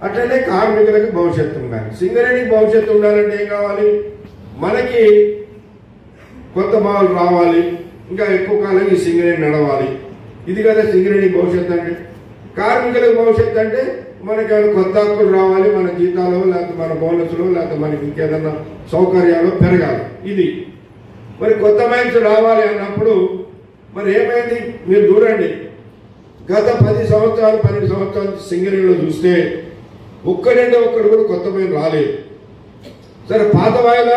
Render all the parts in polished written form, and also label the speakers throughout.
Speaker 1: అట్లనే కార్మికులకి భవిష్యత్తు ఉండాలి. సింగరేణికి భవిష్యత్తు ఉండాలంటే ఏం కావాలి? మనకి కొత్త బావులు రావాలి, ఇంకా ఎక్కువ కాలం ఈ సింగరేణి నడవాలి. ఇది కదా సింగరేణి భవిష్యత్తు అంటే. కార్మికులకు భవిష్యత్తు అంటే మనకి కొత్త హక్కులు రావాలి, మన జీతాలు లేకపోతే మన బోనస్లు లేకపోతే మనకి ఇంకేదన్నా సౌకర్యాలు పెరగాలి. ఇది మరి కొత్త మైన్స్ రావాలి అన్నప్పుడు మరి ఏమైంది? మీరు చూడండి, గత 10 సంవత్సరాలు 12 సంవత్సరాలు సింగరేణిలో చూస్తే ఒక్కడంటే ఒక్కడు కూడా కొత్త మైన్ రాలేదు. సరే, పాత వాయిల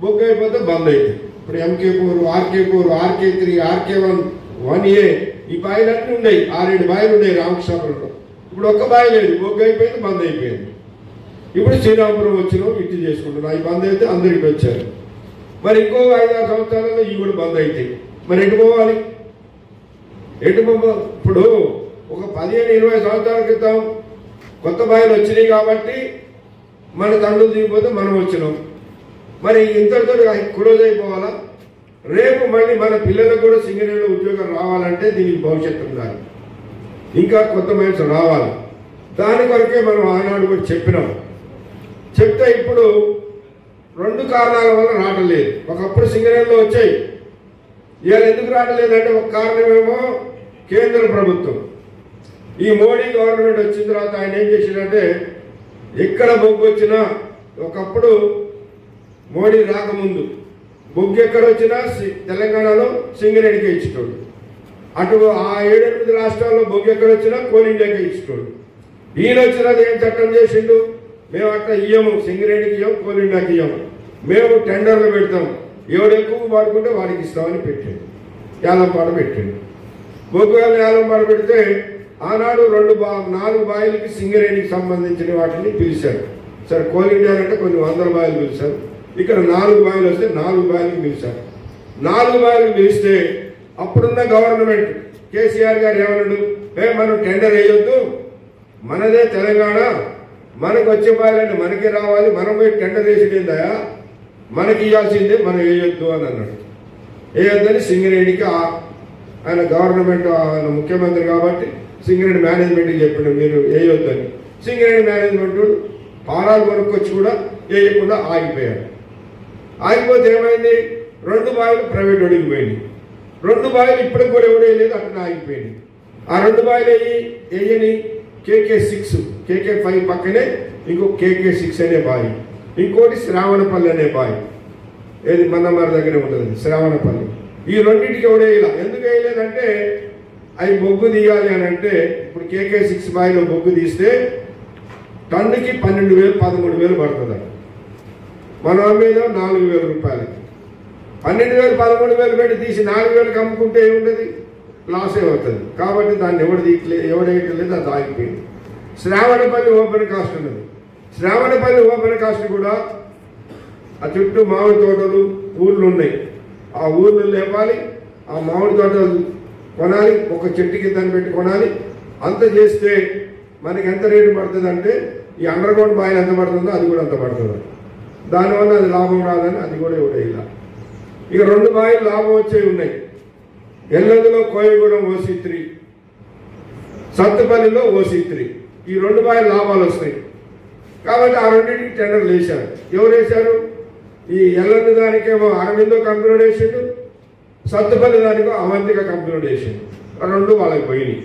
Speaker 1: బొగ్గు అయిపోతే బంద్ అవుతుంది. ఇప్పుడు MK4, RK4, RK3, RK1, 1A ఈ బాయిలన్నీ ఉన్నాయి. 6-7 బాయిలు ఉన్నాయి రామకృష్ణాపురంలో. ఇప్పుడు ఒక్క బాయి లేదు, బొగ్గు అయిపోయింది, బంద్ అయిపోయింది. ఇప్పుడు శ్రీరామపురం వచ్చినాం, ఇటు చేసుకుంటున్నాం. అవి బంద్ అయితే అందరికి వచ్చారు. మరి ఇంకో 5-6 సంవత్సరాలలో ఇవి కూడా బంద్ అవుతాయి. మరి ఎటు పోవాలి? ఇప్పుడు ఒక 15-20 సంవత్సరాల క్రితం కొత్త బాయిలు వచ్చినాయి కాబట్టి మన తండ్రులు దిగిపోతే మనం వచ్చినాం. మరి ఇంతటితో క్లోజ్ అయిపోవాలా? రేపు మళ్ళీ మన పిల్లలకు కూడా సింగరేణిలో ఉద్యోగం రావాలంటే దీనికి భవిష్యత్తు ఉండాలి, ఇంకా కొత్త మైన్స్ రావాలి. దాని కొరకే మనం ఆనాడు కూడా చెప్పినాం. చెప్తే ఇప్పుడు 2 కారణాల వల్ల రావట్లేదు. ఒకప్పుడు సింగరేణిలో వచ్చాయి, ఇవాళ ఎందుకు రావట్లేదంటే ఒక కారణమేమో కేంద్ర ప్రభుత్వం. ఈ మోడీ గవర్నమెంట్ వచ్చిన తర్వాత ఆయన ఏం చేసిందంటే ఎక్కడ బొగ్గు వచ్చినా, ఒకప్పుడు మోడీ రాకముందు బొగ్గు ఎక్కడ వచ్చినా తెలంగాణలో సింగరేణికే ఇచ్చేటోడు. అటు ఆ 7-8 రాష్ట్రాల్లో బొగ్గు ఎక్కడ వచ్చినా కోల్ ఇండియాకే ఇచ్చేటోడు. ఈయన వచ్చినది ఏం చట్టం చేసిండు? మేము అట్లా ఇయ్యము, సింగరేణికి ఇయ్యము, కోల్ ఇండియాకి ఇయ్యము, మేము టెండర్లు పెడతాం, ఎవడు ఎక్కువ వాడుకుంటే వాడికి ఇస్తామని పెట్టాడు. యాలంపాడ పెట్టాడు. బొగ్గు యాలంపాడ పెడితే ఆనాడు 4 బాయిలకి సింగరేణికి సంబంధించిన వాటిని పిలిచారు. సరే, కోల్ ఇండియా అంటే కొన్ని 100 బాయిలు పిలిచారు. ఇక్కడ 4 బాయిలు వస్తే 4 బాయిలకి పిలిచారు. 4 బాయిలు పిలిస్తే అప్పుడున్న గవర్నమెంట్ కేసీఆర్ గారు ఏమన్నాడు? మనం టెండర్ వేయొద్దు, మనదే తెలంగాణ, మనకు వచ్చే బాయిలన్నీ మనకే రావాలి, మనం పోయి టెండర్ వేసేదేందా, మనకి ఇవ్వాల్సిందే, మనం వేయొద్దు అని అన్నాడు. వేయొద్దని సింగరేణికి ఆయన గవర్నమెంట్, ఆయన ముఖ్యమంత్రి కాబట్టి సింగరేణి మేనేజ్మెంట్కి చెప్పాడు మీరు వేయొద్దని. సింగరేణి మేనేజ్మెంట్ పారాలు కొనుక్కొచ్చి కూడా వేయకుండా ఆగిపోయాడు. ఆగిపోతే ఏమైంది? 2 బాయిలు ప్రైవేట్ ఒడికి పోయింది. 2 బాయిలు ఇప్పటికి కూడా ఎవరు వేయలేదు, అక్కడ ఆగిపోయింది. ఆ 2 బాయిలు వేయని KK6, KK5 పక్కనే ఇంకో KK6 అనే బాయి, ఇంకోటి శ్రావణపల్లి అనే బాయి, ఏది మన్నమారి దగ్గరే ఉంటుంది శ్రావణపల్లి. ఈ రెండింటికి ఎవడు వేయాల? ఎందుకు వేయలేదంటే అవి బొగ్గు తీయాలి అని అంటే ఇప్పుడు KK6 బాయిలో బొగ్గు తీస్తే టన్నుకి 12,000 13,000 పడుతుంది. మన మీద 4,000 రూపాయలు, 12,000 13,000 పెట్టి తీసి 4,000కి అమ్ముకుంటే ఏముండదు, లాసే అవుతుంది. కాబట్టి దాన్ని ఎవడేయట్లేదు, అది ఆగిపోయింది. శ్రావణపల్లి ఓపెన్ కాస్ట్ ఉన్నది. శ్రావణపల్లి ఓపెన్ కాస్ట్ కూడా ఆ చుట్టూ మామిడి తోటలు ఊళ్ళు ఉన్నాయి. ఆ ఊళ్ళు లేపాలి, ఆ మామిడి తోటలు కొనాలి, ఒక చెట్టు కింద పెట్టి కొనాలి. అంత చేస్తే మనకి ఎంత రేటు పడుతుంది అంటే ఈ అండర్ గ్రౌండ్ బాయిల్ ఎంత పడుతుందో అది కూడా అంత పడుతుంది. దానివల్ల అది లాభం రాదని అది కూడా ఎవడేలా. ఇక 2 బాయిలు లాభం వచ్చేవి ఉన్నాయి. ఎల్లదిలో కోయగూడెం OC3, సత్తుపల్లిలో OC3. ఈ 2 బాయిలు లాభాలు వస్తాయి కాబట్టి ఆ రెండింటికి టెండర్లు వేశారు. ఎవరు వేశారు? ఈ ఎల్లది దానికేమో అరవిందో కంపెనీ వేసిండు, సత్తుపల్లి దానికో అవంతిక కంపెనీ వేసిండు. 2 వాళ్ళకి పోయినాయి.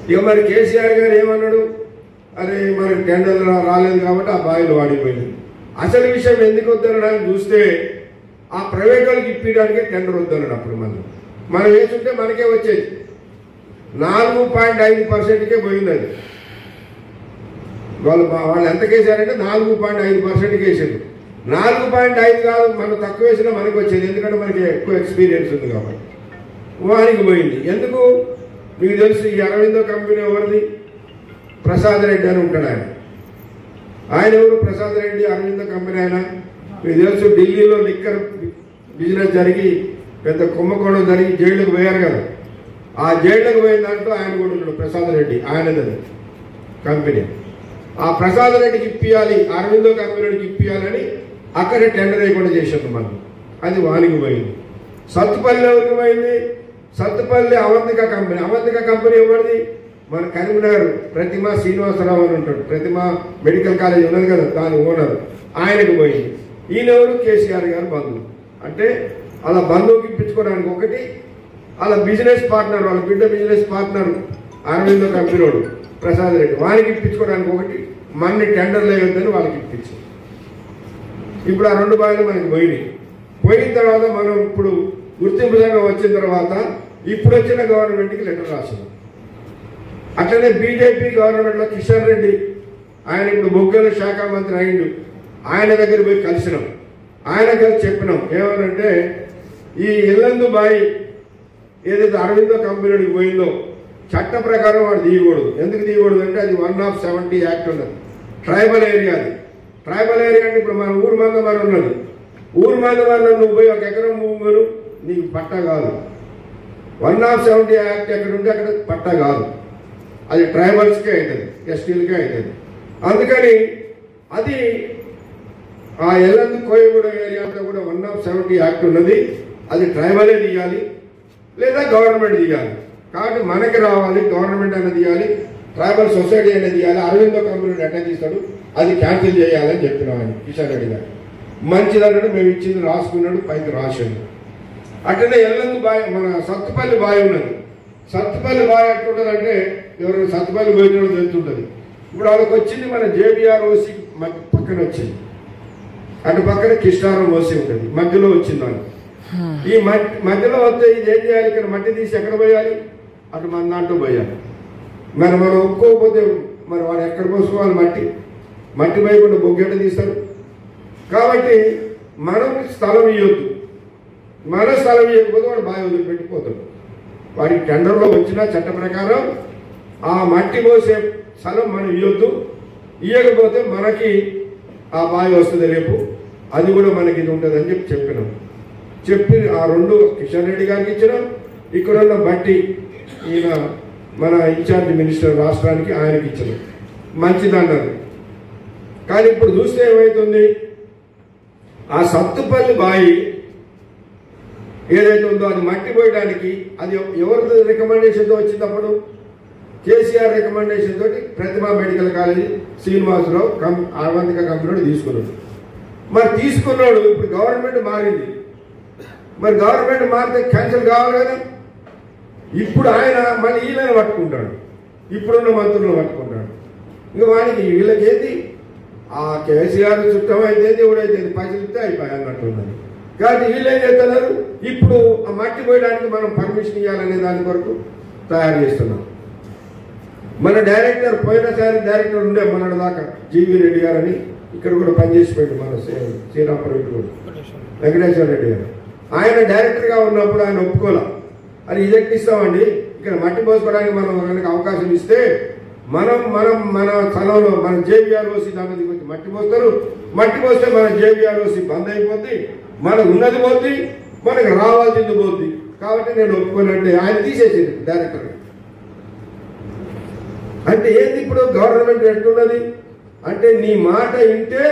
Speaker 1: ఇక మరి కేసీఆర్ గారు ఏమన్నాడు? అరే మనకి టెండర్లు రాలేదు కాబట్టి ఆ బాయిలు వాడిపోయింది. అసలు విషయం ఎందుకు వద్దనడానికి చూస్తే ఆ ప్రైవేట్ వాళ్ళకి ఇప్పించడానికే టెండర్ వద్దన్నప్పుడు మనం వేసుంటే మనకే వచ్చేది. 4.5%కే పోయింది అది. వాళ్ళు ఎంత కేసారంటే 4.5%కి వేసారు. 4.5 కాదు, మనం తక్కువ వేసినా మనకు వచ్చేది, ఎందుకంటే మనకి ఎక్కువ ఎక్స్పీరియన్స్ ఉంది కాబట్టి. వానికి పోయింది. ఎందుకు మీకు తెలుసు? ఈ అరవిందో కంపెనీ ఎవరిది? ప్రసాద్ రెడ్డి అని ఉంటాడు ఆయన ఎవరు? ప్రసాద్ రెడ్డి అరవిందో కంపెనీ ఆయన. మీకు తెలుసు ఢిల్లీలో లిక్కర్ బిజినెస్ జరిగి పెద్ద కుంభకోణం జరిగి జైళ్ళకు పోయారు కదా. ఆ జైళ్ళకు పోయిన దాంట్లో ఆయన కూడా ఉన్నాడు, ప్రసాద్ రెడ్డి, ఆయనది కంపెనీ. ఆ ప్రసాద్ రెడ్డికి ఇప్పియాలి, అరవిందో కంపెనీకి ఇప్పియాలని అక్కడే టెండర్ వేయకుండా చేసారు మనం. అది వానికి పోయింది. సత్తుపల్లి ఎవరికి పోయింది? సత్తుపల్లి అవంతిక కంపెనీ. అవంతిక కంపెనీ ఎవరిది? మన కరీంనగర్ ప్రతిమ శ్రీనివాసరావు అని ఉంటాడు, ప్రతిమ మెడికల్ కాలేజ్ ఉన్నది కదా, దాని ఓనర్, ఆయనకు పోయింది. ఈయనెవరు? కేసీఆర్ గారు బంధువు. అంటే అలా బంధువుకి ఇప్పించుకోవడానికి ఒకటి, అలా బిజినెస్ పార్ట్నర్, వాళ్ళ బిడ్డ బిజినెస్ పార్ట్నర్ అరవిందో కంపెనీడు ప్రసాద్ రెడ్డి, వారికి ఇప్పించుకోవడానికి ఒకటి, మన్ని టెండర్లు వేయొద్దని వాళ్ళకి ఇప్పించి, ఇప్పుడు ఆ 2 బాయిలు మనకి పోయినాయి. పోయిన తర్వాత మనం ఇప్పుడు గుర్తింపు సంఘం వచ్చిన తర్వాత ఇప్పుడు వచ్చిన గవర్నమెంట్కి లెటర్ రాసినాం. అట్లనే బీజేపీ గవర్నమెంట్లో కిషన్ రెడ్డి, ఆయన ఇప్పుడు బొగ్గల శాఖ మంత్రి అయిండు, ఆయన దగ్గర పోయి కలిసినాం. ఆయన కలిసి చెప్పినాం ఏమనంటే, ఈ ఇల్లందు బాయి ఏదైతే అరవిందో కంపెనీకి పోయిందో చట్ట ప్రకారం వాడు తీయకూడదు. ఎందుకు తీయకూడదు అంటే అది 170 యాక్ట్ ఉన్నది, ట్రైబల్ ఏరియా. అది ట్రైబల్ ఏరియా అంటే ఇప్పుడు మన ఊరు మందమని ఉన్నది, ఊరు మందమని నువ్వు పోయి 1 ఎకరం భూములు నీకు పట్టా కాదు. 170 యాక్ట్ ఎక్కడ ఉంటే అక్కడ పట్టా కాదు, అది ట్రైబల్స్కే అవుతుంది, ఎస్టీలకే అవుతుంది. అందుకని అది ఆ ఎల్లందు కోయగూడ ఏరియాలో కూడా 170 యాక్ట్ ఉన్నది, అది ట్రైబలే తీయాలి లేదా గవర్నమెంట్ తీయాలి. కాబట్టి మనకి రావాలి, గవర్నమెంట్ అనేది తీయాలి, ట్రైబల్ సొసైటీ అనేది తీయాలి. అరవిందో కంపెనీ ఎట్లా తీస్తాడు, అది క్యాన్సిల్ చేయాలని చెప్పినాం ఆయన కిషన్ రెడ్డి గారు. మంచిదన్నాడు, మేము ఇచ్చింది రాసుకున్నాడు, పైకి రాసాడు. అట్లనే ఎల్లందు బాయ్, మన సత్తుపల్లి బాయ్ ఉన్నది. సత్తుపల్లి బాయ్ ఎట్లుంటుందంటే ఎవరైనా సత్తుపల్లి పోయిన తెలుస్తుంటుంది. ఇప్పుడు వాళ్ళకి వచ్చింది మన JBROC పక్కన వచ్చింది, అటు పక్కన కృష్ణారం ఓసి ఉంటుంది, మధ్యలో వచ్చింది వాళ్ళు. ఈ మధ్యలో వస్తే ఇది ఏం చేయాలి, ఇక్కడ మట్టి తీసి ఎక్కడ పోయాలి, అటు మన దాంట్లో పోయాలి. మనం ఒప్పుకోకపోతే మరి వాడు ఎక్కడ పోసుకోవాలి, మట్టి పోయకుండా బొగ్గెట తీస్తారు. కాబట్టి మనం స్థలం ఇవ్వద్దు, మన స్థలం ఇవ్వకపోతే వాడు బావి వదిలిపెట్టిపోతాడు. వాడికి టెండర్లో వచ్చిన చట్ట ప్రకారం ఆ మట్టి పోసే స్థలం మనం ఇవ్వద్దు, ఇవ్వకపోతే మనకి ఆ బావి వస్తుంది రేపు, అది కూడా మనకి ఇది ఉంటుంది అని చెప్పినాం. చెప్పి ఆ 2 కిషన్ రెడ్డి గారికి ఇచ్చినాం. ఇక్కడ ఉన్న బట్టి ఈయన మన ఇన్ఛార్జ్ మినిస్టర్ రాష్ట్రానికి ఆయనకి ఇచ్చినాం. మంచిదన్నారు. కానీ ఇప్పుడు చూస్తే ఏమవుతుంది, ఆ సత్తుపల్లి బాయి ఏదైతే ఉందో అది మట్టి పోయడానికి అది ఎవరి రికమెండేషన్తో వచ్చినప్పుడు కేసీఆర్ రికమెండేషన్ తోటి ప్రతిమా మెడికల్ కాలేజీ శ్రీనివాసరావు అరవంతిక కంపెనీ తీసుకున్నాడు. మరి తీసుకున్నాడు, ఇప్పుడు గవర్నమెంట్ మారింది, మరి గవర్నమెంట్ మారితే క్యాన్సిల్ కావాలి కదా. ఇప్పుడు ఆయన మళ్ళీ ఈయన పట్టుకుంటాడు, ఇప్పుడున్న మంత్రులను పట్టుకుంటాడు. ఇంకా వానికి వీళ్ళకేంది, ఆ కేసీఆర్ చుట్టం అయితే ఎవడైతే పైసలు ఇస్తే అయిపోయి అన్నట్టున్నది. కాబట్టి వీళ్ళు ఏం చేస్తున్నారు, ఇప్పుడు ఆ మట్టి పోయడానికి మనం పర్మిషన్ ఇవ్వాలనే దాని కొరకు తయారు చేస్తున్నాం. మన డైరెక్టర్ పోయినసారి డైరెక్టర్ ఉండే మొన్నటి దాకా జీవీ రెడ్డి గారు అని, ఇక్కడ కూడా పనిచేసిపోయాడు మన శ్రీరాంపురం కూడా వెంకటేశ్వర రెడ్డి గారు. ఆయన డైరెక్టర్గా ఉన్నప్పుడు ఆయన ఒప్పుకోలే, అది రిజెక్ట్ ఇస్తామండి, ఇక్కడ మట్టి పోసుకోవడానికి మనం మనకి అవకాశం ఇస్తే మనం మన స్థలంలో మన JBROC దాంట్లో మట్టి పోస్తారు, మట్టి పోస్తే మన JBROC బంద్ అయిపోద్ది, మనకు ఉన్నది పోద్ది, మనకు రావాల్సింది పోద్ది. కాబట్టి నేను ఒప్పుకోనంటే ఆయన తీసేసింది డైరెక్టర్. అంటే ఏంది ఇప్పుడు గవర్నమెంట్ ఎట్టున్నది అంటే, నీ మాట వింటే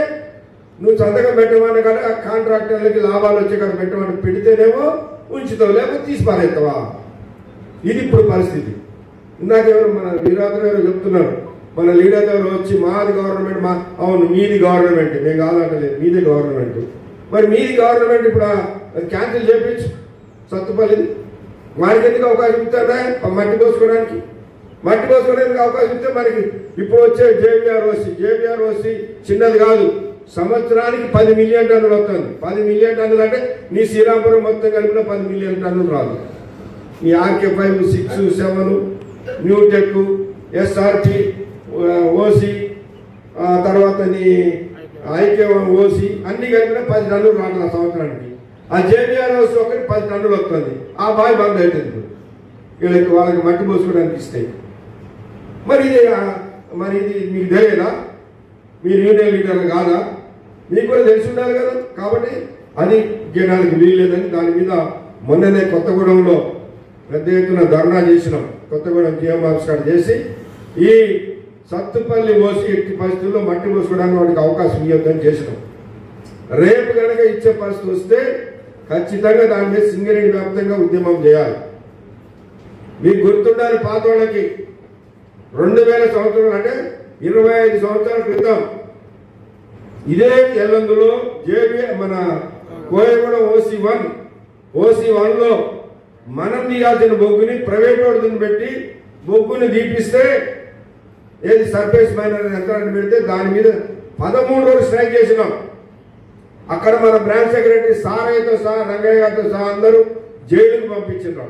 Speaker 1: నువ్వు సంతకం పెట్టమని కదా కాంట్రాక్టర్లకి లాభాలు వచ్చే కదా పెట్టమని పెడితేనేమో ఉంచుతావు, లేకపోతే తీసి పారేస్తావా. ఇది ఇప్పుడు పరిస్థితి. ఇందాకెవరు మన వీరాధర్ గారు చెప్తున్నారు, మన లీడర్ గారు వచ్చి మాది గవర్నమెంట్, అవును మీది గవర్నమెంట్, మేము కాదంటలేదు, మీది గవర్నమెంట్. మరి మీది గవర్నమెంట్ ఇప్పుడు క్యాన్సిల్ చేయించు సత్తుపల్లిది. వారికి ఎందుకు అవకాశం ఇస్తారా మట్టి పోసుకోవడానికి? మట్టి పోసుకోవడానికి అవకాశం ఇస్తే మనకి ఇప్పుడు వచ్చే JBROC చిన్నది కాదు, సంవత్సరానికి 10 మిలియన్ టన్నులు వస్తుంది. 10 మిలియన్ టన్నులు అంటే నీ శ్రీరాంపురం మొత్తం కలిపిన 10 మిలియన్ టన్నులు రాదు. నీ RK5, 6, 7, న్యూటెక్, SRP, OC, తర్వాత నీ IK1OC అన్ని కలిపిన 10 టన్నులు రాదు సంవత్సరానికి. ఆ JBROC ఒకటి 10 టన్నులు వస్తుంది. ఆ బావి బంద్ అవుతుంది వీళ్ళకి, వాళ్ళకి మట్టి పోసుకోవడానికి ఇస్తాయి. మరి ఇది మీకు తెలియదా? మీరు యూనియన్ లీడర్లు కాదా? మీకు కూడా తెలిసి ఉండాలి కదా. కాబట్టి అది చేయడానికి వీల్లేదని దాని మీద మొన్ననే కొత్తగూడెంలో పెద్ద ఎత్తున ధర్నా చేసినాం. కొత్తగూడెం GM ఆఫీస్ కార్డు చేసి ఈ సత్తుపల్లి ఓసి ఎట్టి పరిస్థితుల్లో మట్టి పోసుకోవడానికి వాడికి అవకాశం ఇవ్వద్దని చేసినాం. రేపు కనుక ఇచ్చే పరిస్థితి వస్తే ఖచ్చితంగా దాని మీద సింగరేణి వ్యాప్తంగా ఉద్యమం చేయాలి. మీకు గుర్తుండాలి, పాత వాళ్ళకి 2000 సంవత్సరాలు అంటే 25 సంవత్సరాల క్రితం ఇదే ఎల్లందులో మన కోయగూడెం OC1లో మనం తీయాల్సిన బొగ్గుని ప్రైవేట్ వాడిని పెట్టి బొగ్గుని దీపిస్తే ఏది సర్ఫేస్ మైనర్ యంత్రాన్ని పెడితే దాని మీద 13 రోజులు స్ట్రైక్ చేసినాం. అక్కడ మన బ్రాంచ్ సెక్రటరీ సారయ్యతో సహా రంగయ్య గారితో సహా అందరూ జైలుకు పంపించినాం.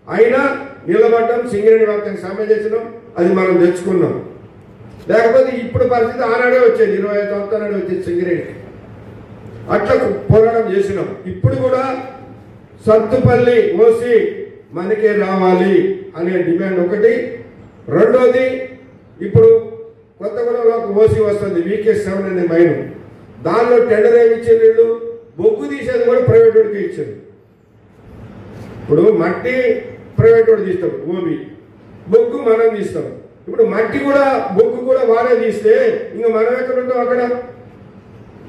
Speaker 1: అయినా నిలబడ్డం, సింగరేణి వ్యాప్తంగా సమ్మె చేసినాం, అది మనం తెచ్చుకున్నాం. లేకపోతే ఇప్పుడు పరిస్థితి ఆనాడే వచ్చేది, 25 సంవత్సరాలు వచ్చేది సింగరేణి. అట్లా పోరాటం చేసినాం. ఇప్పుడు కూడా సత్తుపల్లి OC మనకే రావాలి అనే డిమాండ్ ఒకటి. రెండోది, ఇప్పుడు కొత్తగూడెంలో OC వస్తుంది, VK7 అనే మైను. దానిలో టెండర్ ఏమి ఇచ్చారు వీళ్ళు? బొగ్గు తీసేది కూడా ప్రైవేట్ వాడికి ఇచ్చారు. ఇప్పుడు మట్టి ప్రైవేట్ వాడు తీస్తాడు, OB, బొగ్గు మనం తీస్తాం. ఇప్పుడు మట్టి కూడా బొగ్గు కూడా వాడే తీస్తే ఇంకా మనం ఎక్కడ ఉంటాం అక్కడ.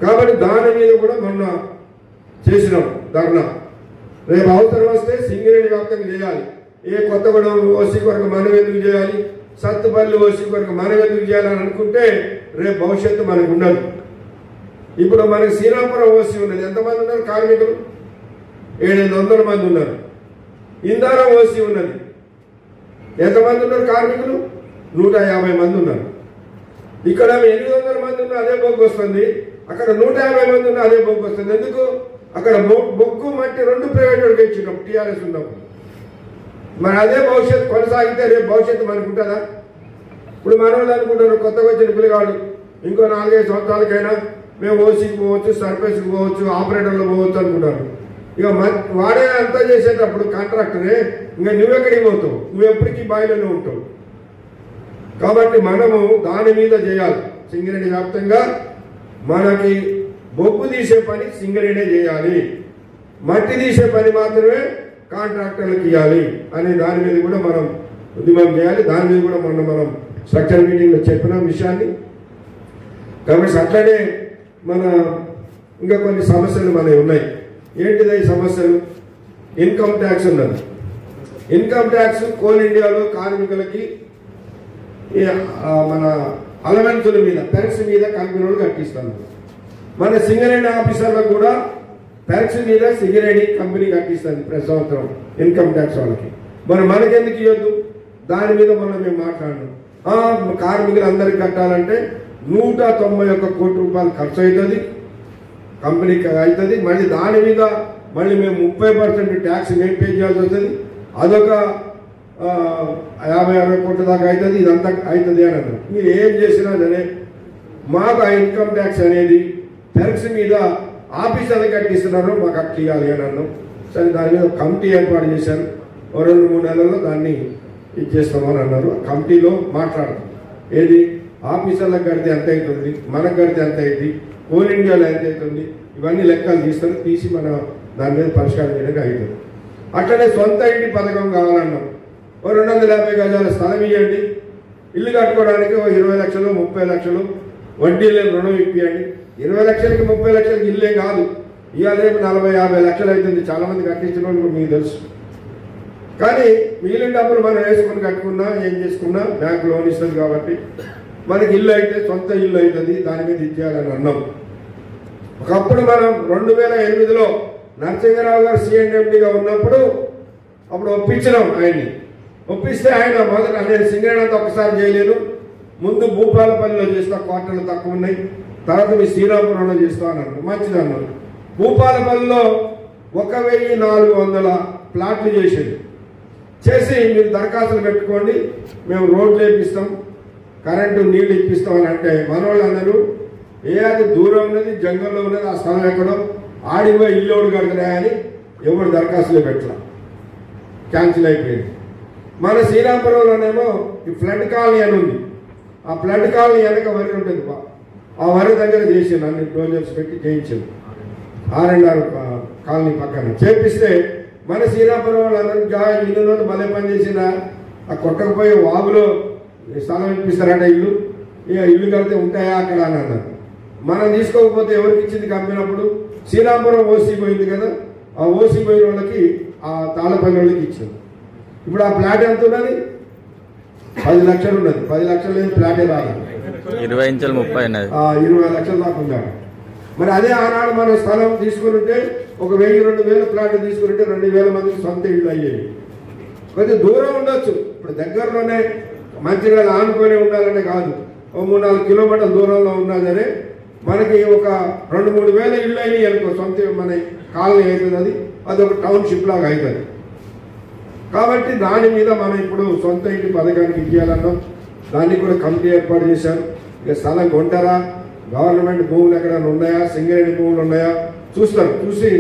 Speaker 1: కాబట్టి దాని మీద కూడా మొన్న చేసినాం ధర్నా. రేపు అవసరం వస్తే సింగరేణి వ్యాప్తంగా చేయాలి. ఏ కొత్తగూడెం OC వరకు మనం ఎందుకు చేయాలి, సత్తుపల్లి OC వరకు మనం ఎందుకు చేయాలని అనుకుంటే రేపు భవిష్యత్తు మనకు ఉండదు. ఇప్పుడు మనకి శ్రీరాంపురం OC ఉన్నది, ఎంతమంది ఉన్నారు కార్మికులు? 700 మంది ఉన్నారు. ఇందారం OC ఉన్నది, ఎంతమంది ఉన్నారు కార్మికులు? 150 మంది ఉన్నారు. ఇక్కడ 800 మంది ఉన్న అదే బొగ్గు వస్తుంది, అక్కడ 150 మంది ఉన్న అదే బొగ్గు వస్తుంది. ఎందుకు? అక్కడ బొగ్గు మట్టి 2 ప్రైవేట్ వాడికి ఇచ్చినాం TRS ఉన్నప్పుడు. మరి అదే భవిష్యత్తు కొనసాగితే రేపు భవిష్యత్తు మనకు ఉంటుందా? ఇప్పుడు మన వాళ్ళు అనుకుంటారు, కొత్తగా వచ్చిన పిల్లగాడు ఇంకో 4-5 సంవత్సరాలకైనా మేము OCకి పోవచ్చు, సర్ఫేస్కి పోవచ్చు, ఆపరేటర్లో పోవచ్చు అనుకుంటారు. ఇక వాడే అంతా చేసేటప్పుడు కాంట్రాక్టరే, ఇంకా నువ్వెక్కడికి పోతావు? నువ్వు ఎప్పటికీ బాయిలోనే ఉంటావు. కాబట్టి మనము దాని మీద చేయాలి. సింగరేణి వ్యాప్తంగా మనకి బొగ్గు తీసే పని సింగరేణే చేయాలి, మట్టి తీసే పని మాత్రమే కాంట్రాక్టర్లకు ఇవ్వాలి అనే దాని మీద కూడా మనం ఉద్యమం చేయాలి. దాని మీద కూడా మనం స్ట్రక్చర్ మీటింగ్లో చెప్పిన విషయాన్ని. కాబట్టి అట్లనే మన ఇంకా కొన్ని సమస్యలు మనవి ఉన్నాయి. ఏంటిది ఈ సమస్యలు? ఇన్కమ్ ట్యాక్స్ ఉన్నది. ఇన్కమ్ ట్యాక్స్ కోల్ ఇండియాలో కార్మికులకి మన అలవెన్సుల మీద, పెరక్స్ మీద కంపెనీలు కట్టిస్తాను. మన సింగరేణి ఆఫీసర్లకు కూడా పెరక్స్ మీద సింగరేణి కంపెనీ కట్టిస్తుంది ప్రతి సంవత్సరం ఇన్కమ్ ట్యాక్స్ వాళ్ళకి. మనకెందుకు ఇవ్వద్దు? దాని మీద మేము మాట్లాడినాం. కార్మికులు అందరికి కట్టాలంటే 191 కోట్ల రూపాయలు ఖర్చు అవుతుంది, కంపెనీకి అవుతుంది. మళ్ళీ దాని మీద మళ్ళీ మేము 30% ట్యాక్స్ మేము పే చేయాల్సి వస్తుంది. అదొక 50-60 కోట్ల దాకా అవుతుంది. ఇదంతా అవుతుంది అని అన్నారు. మీరు ఏం చేసినా సరే మాకు ఆ ఇన్కమ్ ట్యాక్స్ అనేది పెరక్స్ మీద ఆఫీసర్లు కట్టిస్తున్నారు, మాకు అట్లా ఇవ్వాలి అని అన్నాం. సరే, దాని మీద కమిటీ ఏర్పాటు చేశారు. 2-3 నెలల్లో దాన్ని ఇచ్చేస్తామని అన్నారు. కమిటీలో మాట్లాడతాం. ఏది ఆఫీసర్లకు కడితే ఎంత అవుతుంది, మనకు కడితే ఎంత అవుతుంది, కోల్ ఇండియాలో ఎంత అవుతుంది, ఇవన్నీ లెక్కలు తీస్తారు. తీసి మన దాని మీద పరిష్కారం చేయడానికి అవుతుంది. అట్లనే సొంత ఇంటి పథకం కావాలన్నాం. 250 గజాల స్థలం ఇవ్వండి, ఇల్లు కట్టుకోవడానికి 20 లక్షలు 30 లక్షలు వడ్డీ లేని రుణం ఇప్పియండి. 20 లక్షలకి 30 లక్షలకి ఇల్లే కాదు, ఇవాళ రేపు 40-50 లక్షలు అవుతుంది. చాలా మంది కట్టించిన వాళ్ళు మీకు తెలుసు. కానీ మిగిలిన డబ్బులు మనం వేసుకొని కట్టుకున్నా ఏం చేసుకున్నా బ్యాంకు లోన్ ఇస్తుంది. కాబట్టి మనకి ఇల్లు అయితే సొంత ఇల్లు అవుతుంది, దాని మీద ఇచ్చేయాలని అన్నాం. ఒకప్పుడు మనం 2008లో నరసింహరావు గారు CNMDగా ఉన్నప్పుడు అప్పుడు ఒప్పించినాం ఆయన్ని. ఒప్పిస్తే ఆయన మొదట నేను సింగరేణి అంతా ఒకసారి చేయలేను, ముందు భూపాలపల్లిలో చేస్తా, క్వార్టర్లు తక్కువ ఉన్నాయి, తర్వాత మీ శ్రీరాంపురంలో చేస్తా అన్నారు. మంచిది అన్నారు. భూపాలపల్లిలో 1400 ప్లాట్లు చేసి మీరు దరఖాస్తులు పెట్టుకోండి, మేము రోడ్లు వేపిస్తాం, కరెంటు నీళ్లు ఇప్పిస్తాం అని అంటే మనోళ్ళు అన్నారు, అది దూరం ఉన్నది, జంగల్లో ఉన్నది, ఆ స్థలం ఎక్కడో ఆడిపోయి ఇల్లు ఎవడు కడతారా అని ఎవరు దరఖాస్తులు పెట్టలా, క్యాన్సిల్ అయిపోయింది. మన శ్రీరాంపురంలోనేమో ఈ ఫ్లడ్ కాలనీ అని ఉంది. ఆ ఫ్లడ్ కాలనీ వెనక వరి ఉంటుంది, ఆ వరి దగ్గర చేసిండు, అన్ని డోజర్స్ పెట్టి చేయించింది. R&R కాలనీ పక్కన చేపిస్తే మన శ్రీరాంపురం వాళ్ళందరూ ఇల్లు భలే పని చేసిన, ఆ కొట్టకపోయే వాగులో స్థలం ఇప్పిస్తారట ఇల్లు, ఇక ఇల్లు కడితే ఉంటాయా అక్కడ అని అన్నారు. మనం తీసుకోకపోతే ఎవరికి ఇచ్చింది కంపినప్పుడు? శ్రీరాంపురం OC పోయింది కదా, ఆ OC పోయిన వాళ్ళకి, ఆ తాళపల్లి వాళ్ళకి ఇచ్చింది. ఇప్పుడు ఆ ప్లాట్ ఎంత ఉన్నది? 10 లక్షలు ఉన్నది. 10 లక్షలు లేని ఫ్లాటే రాదు.
Speaker 2: 20 ఇంచులు 30 ఉన్నది.
Speaker 1: 20 లక్షల దాకా ఉన్నాడు. మరి అదే ఆనాడు మనం స్థలం తీసుకుంటే ఒక 1000-2000 ఫ్లాట్ తీసుకుంటే 2000 మందికి సొంత ఇళ్ళు అయ్యేవి. కొంచెం దూరం ఉండొచ్చు. ఇప్పుడు దగ్గరలోనే మంచిర్యాల ఆనుకొని ఉండాలనే కాదు, ఓ 3-4 కిలోమీటర్ల దూరంలో ఉన్నా సరే మనకి ఒక 2-3 వేల ఇళ్ళు అయినాయి అనుకో, సొంత మన కాలనీ అవుతుంది. అది ఒక టౌన్షిప్ లాగా అవుతుంది. కాబట్టి దాని మీద మనం ఇప్పుడు సొంత ఇంటి పథకానికి ఇవ్వాలన్నాం. దాన్ని కూడా కమిటీ ఏర్పాటు చేశారు. ఇక స్థలం కొంటారా, గవర్నమెంట్ భూములు ఎక్కడైనా ఉన్నాయా, సింగరేణి భూములు ఉన్నాయా చూస్తారు. చూసి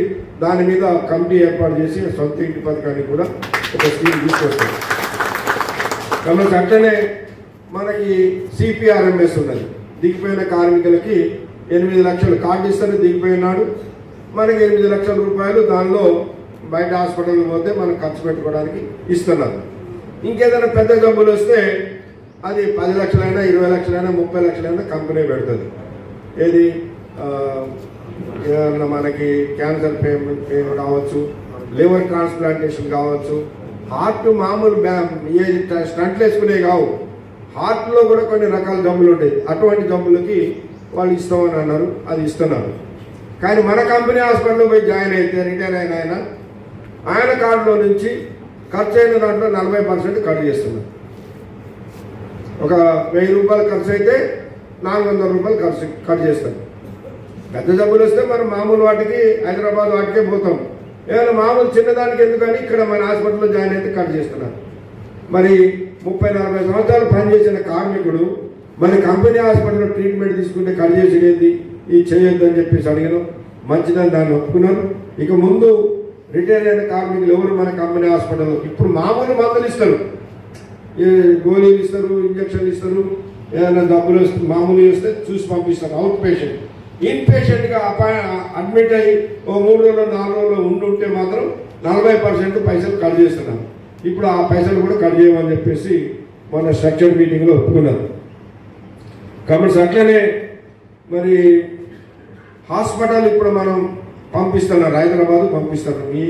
Speaker 1: దాని మీద కమిటీ ఏర్పాటు చేసి సొంత ఇంటి పథకానికి కూడా ఒక స్కీమ్ తీసుకొస్తారు. కాబట్టి అట్లనే మనకి సిపిఆర్ఎంఎస్ ఉన్నది. దిగిపోయిన కార్మికులకి 8 లక్షలు కార్డు ఇస్తారు. దిగిపోయినాడు మనకి 8 లక్షల రూపాయలు దానిలో బయట హాస్పిటల్కి పోతే మనం ఖర్చు పెట్టుకోవడానికి ఇస్తున్నారు. ఇంకేదైనా పెద్ద జబ్బులు వస్తే అది 10 లక్షలైనా 20 లక్షలైనా 30 లక్షలైనా కంపెనీ పెడుతుంది. ఏది ఏదన్నా మనకి క్యాన్సర్ పేమెంట్ కావచ్చు, లివర్ ట్రాన్స్ప్లాంటేషన్ కావచ్చు, హార్ట్ మామూలు ఏది స్టంట్లు వేసుకునే కావు, హార్ట్లో కూడా కొన్ని రకాల జబ్బులు ఉంటాయి. అటువంటి జబ్బులకి వాళ్ళు ఇస్తామని అన్నారు, అది ఇస్తున్నారు. కానీ మన కంపెనీ హాస్పిటల్లో పోయి జాయిన్ అయితే రిటైర్ అయిన ఆయన కార్డులో నుంచి ఖర్చు అయిన దాంట్లో 40% కట్ చేస్తున్నారు. ఒక 1000 రూపాయలు ఖర్చు అయితే 400 రూపాయలు కట్ చేస్తారు. పెద్ద జబ్బులు వస్తే మనం మామూలు వాటికి హైదరాబాద్ వాటికే పోతాం. ఏదైనా మామూలు చిన్నదానికి ఎందుకని ఇక్కడ మన హాస్పిటల్లో జాయిన్ అయితే కట్ చేస్తున్నారు. మరి 30-40 సంవత్సరాలు పనిచేసిన కార్మికుడు మన కంపెనీ హాస్పిటల్లో ట్రీట్మెంట్ తీసుకుంటే కట్ చేసేది ఇది చేయొద్దు అని చెప్పేసి అడిగినాం. మంచిదని దాన్ని ఒప్పుకున్నాను. ఇక ముందు రిటైర్ అయిన కార్మికులు ఎవరు మన కంపెనీ హాస్పిటల్లో ఇప్పుడు మామూలు మందులు ఇస్తారు, గోళీలు ఇస్తారు, ఇంజక్షన్లు ఇస్తారు, ఏదైనా డబ్బులు మామూలు ఇస్తే చూసి పంపిస్తారు. అవుట్ పేషెంట్, ఇన్ పేషెంట్గా అడ్మిట్ అయ్యి ఓ 3 రోజులు 4 రోజులు ఉండుంటే మాత్రం 40% పైసలు కట్ చేస్తున్నారు. ఇప్పుడు ఆ పైసలు కూడా కట్ చేయమని చెప్పేసి మొన్న స్ట్రక్చర్ మీటింగ్లో ఒప్పుకున్నారు. కాబట్టి అట్లనే మరి హాస్పిటల్ ఇప్పుడు మనం పంపిస్తున్నారు, హైదరాబాద్ పంపిస్తారు. మీ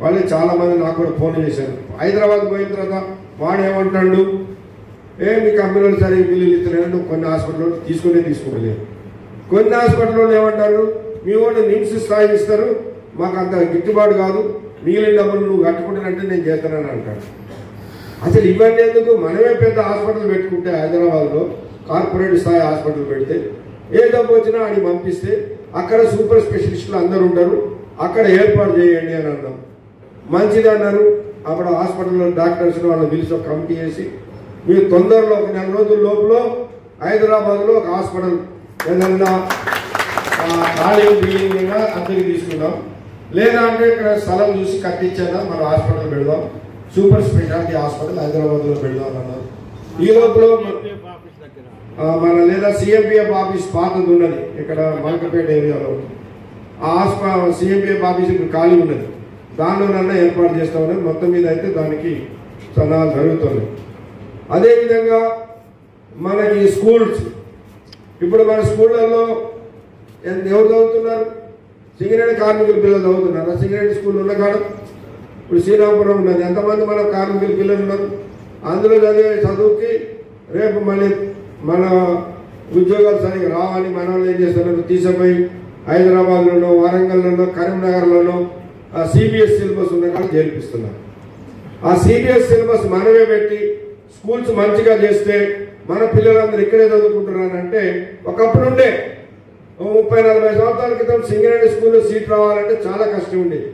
Speaker 1: వాళ్ళే చాలామంది నాకు కూడా ఫోన్ చేశారు. హైదరాబాద్ పోయిన తర్వాత వాడు ఏమంటాడు, మీ కంపెనీలో సరిగ్గా బిల్లులు ఇస్తున్నాడు, కొన్ని హాస్పిటల్లో తీసుకోలేదు. కొన్ని హాస్పిటల్లో ఏమంటారు, మీ వాళ్ళు నిమ్స్ స్థాయి ఇస్తారు, మాకు అంత గిట్టుబాటు కాదు, మిగిలిన డబ్బులు నువ్వు కట్టుకుంటానంటే నేను చేస్తానని అంటాడు. అసలు ఇవన్నీ ఎందుకు? మనమే పెద్ద హాస్పిటల్ పెట్టుకుంటే హైదరాబాద్లో కార్పొరేట్ స్థాయి హాస్పిటల్ పెడితే ఏ డబ్బు వచ్చినా ఆడికి పంపిస్తే అక్కడ సూపర్ స్పెషలిస్టులు అందరూ ఉంటారు, అక్కడ ఏర్పాటు చేయండి అని అన్నాం. మంచిది అన్నారు. అప్పుడు హాస్పిటల్లో డాక్టర్స్ వాళ్ళని పిలిచి ఒక కమిటీ చేసి మీరు తొందరలో ఒక 4 రోజుల లోపల హైదరాబాద్లో ఒక హాస్పిటల్ ఏదన్నా ఖాళీ బిల్డింగ్గా అద్దెకి తీసుకుందాం, లేదా అంటే ఇక్కడ స్థలం చూసి కట్టించేదా మన హాస్పిటల్ పెడదాం, సూపర్ స్పెషాలిటీ హాస్పిటల్ హైదరాబాద్లో పెడదాం అన్నారు. ఈ లోపల మన లేదా సిఎంపిఎఫ్ ఆఫీస్ పాతది ఉన్నది ఇక్కడ మలకపేట ఏరియాలో, ఆ సిఎంపిఎఫ్ ఆఫీస్ ఇప్పుడు ఖాళీ ఉన్నది, దానిలోనన్నా ఏర్పాటు చేస్తామని మొత్తం మీద అయితే దానికి సన్నాహాలు జరుగుతున్నాయి. అదేవిధంగా మనకి స్కూల్స్, ఇప్పుడు మన స్కూళ్ళల్లో ఎవరు చదువుతున్నారు? సింగరేణి కార్మికుల పిల్లలు చదువుతున్నారు. సింగరేణి స్కూల్ ఉన్న కాడ ఇప్పుడు శ్రీరామపురం ఉన్నది, ఎంతమంది మన కార్మికుల పిల్లలు ఉన్నారు? అందులో చదివే చదువుకి రేపు మళ్ళీ మన ఉద్యోగాలు సరిగ్గా రావాలి, మన వాళ్ళు ఏం చేస్తున్నారు, తీసుకుపోయి హైదరాబాద్లోనో, వరంగల్లోనో, కరీంనగర్లోనో సిబిఎస్ సిలబస్ ఉన్న కాడ చేర్పిస్తున్నారు. ఆ సిబిఎస్ సిలబస్ మనమే పెట్టి స్కూల్స్ మంచిగా చేస్తే మన పిల్లలందరూ ఇక్కడే చదువుకుంటున్నారంటే, ఒకప్పుడు ఉండే 30-40 సంవత్సరాల క్రితం సింగరేణి స్కూల్లో సీట్ రావాలంటే చాలా కష్టం ఉండేది.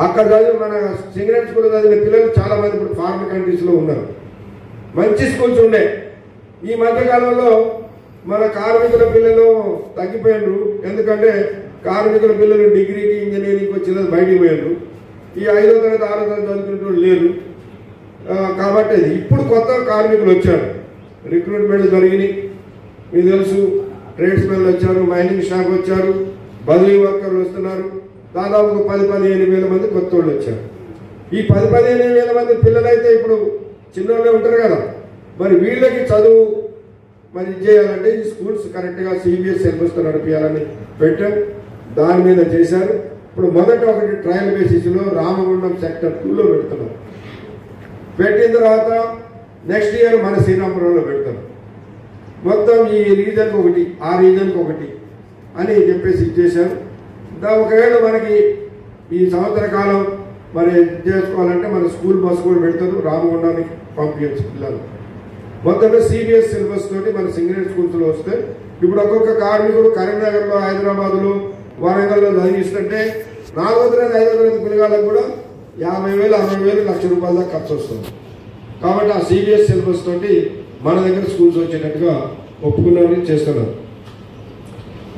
Speaker 1: అక్కడ చదివి మన సింగరేణి స్కూల్లో చదివిన పిల్లలు చాలా మంది ఇప్పుడు ఫారిన్ కంట్రీస్లో ఉన్నారు. మంచి స్కూల్స్ ఉండే. ఈ మధ్యకాలంలో మన కార్మికుల పిల్లలు తగ్గిపోయారు. ఎందుకంటే కార్మికుల పిల్లలు డిగ్రీకి ఇంజనీరింగ్కి వచ్చిన బయటికి పోయారు. ఈ 5వ తరగతి 6వ తరగతి చదువుకునే లేరు. కాబట్టి ఇప్పుడు కొత్త కార్మికులు వచ్చారు, రిక్రూట్మెంట్ జరిగినాయి. మీకు తెలుసు, ట్రేడ్స్మెన్లు వచ్చారు, మైనింగ్ స్టాఫ్ వచ్చారు, బదిలీ వర్కర్లు వస్తున్నారు. దాదాపు 10-15 వేల మంది కొత్త వాళ్ళు వచ్చారు. ఈ 10-15 వేల మంది పిల్లలైతే ఇప్పుడు చిన్నోళ్ళే ఉంటారు కదా, మరి వీళ్ళకి చదువు మరి చేయాలంటే ఈ స్కూల్స్ కరెక్ట్గా సిబిఎస్ సిలబస్తో నడిపించాలని పెట్టాం. దాని మీద చేశారు. ఇప్పుడు మొదట ఒకటి ట్రయల్ బేసిస్లో రామగుండం సెక్టర్ 2లో పెడుతున్నాం. పెట్టిన తర్వాత నెక్స్ట్ ఇయర్ మన శ్రీరాంపురంలో పెడతాం. మొత్తం ఈ రీజన్కి ఒకటి, ఆ రీజన్కి ఒకటి అని చెప్పేసి ఇచ్చేశారు. ఒకవేళ మనకి ఈ సంవత్సర కాలం మరి చేసుకోవాలంటే మన స్కూల్ బస్సు కూడా పెడతారు, రామగుండానికి పంపించచ్చు పిల్లలు. మొత్తమే సిబిఎస్ సిలబస్ తోటి మన సింగరేట్ స్కూల్స్లో వస్తే ఇప్పుడు ఒక్కొక్క కార్మికుడు కరీంనగర్లో, హైదరాబాద్లో, వరంగల్లో చదివిస్తుంటే 4వ తరగతి 5వ తరగతి పిల్లగాళ్ళకు కూడా 50,000, 60,000, ₹1,00,000 దాకా ఖర్చు వస్తుంది. కాబట్టి ఆ సిబిఎస్ సిలబస్ తోటి మన దగ్గర స్కూల్స్ వచ్చేటట్టుగా ఒప్పుకున్నవి చేస్తున్నారు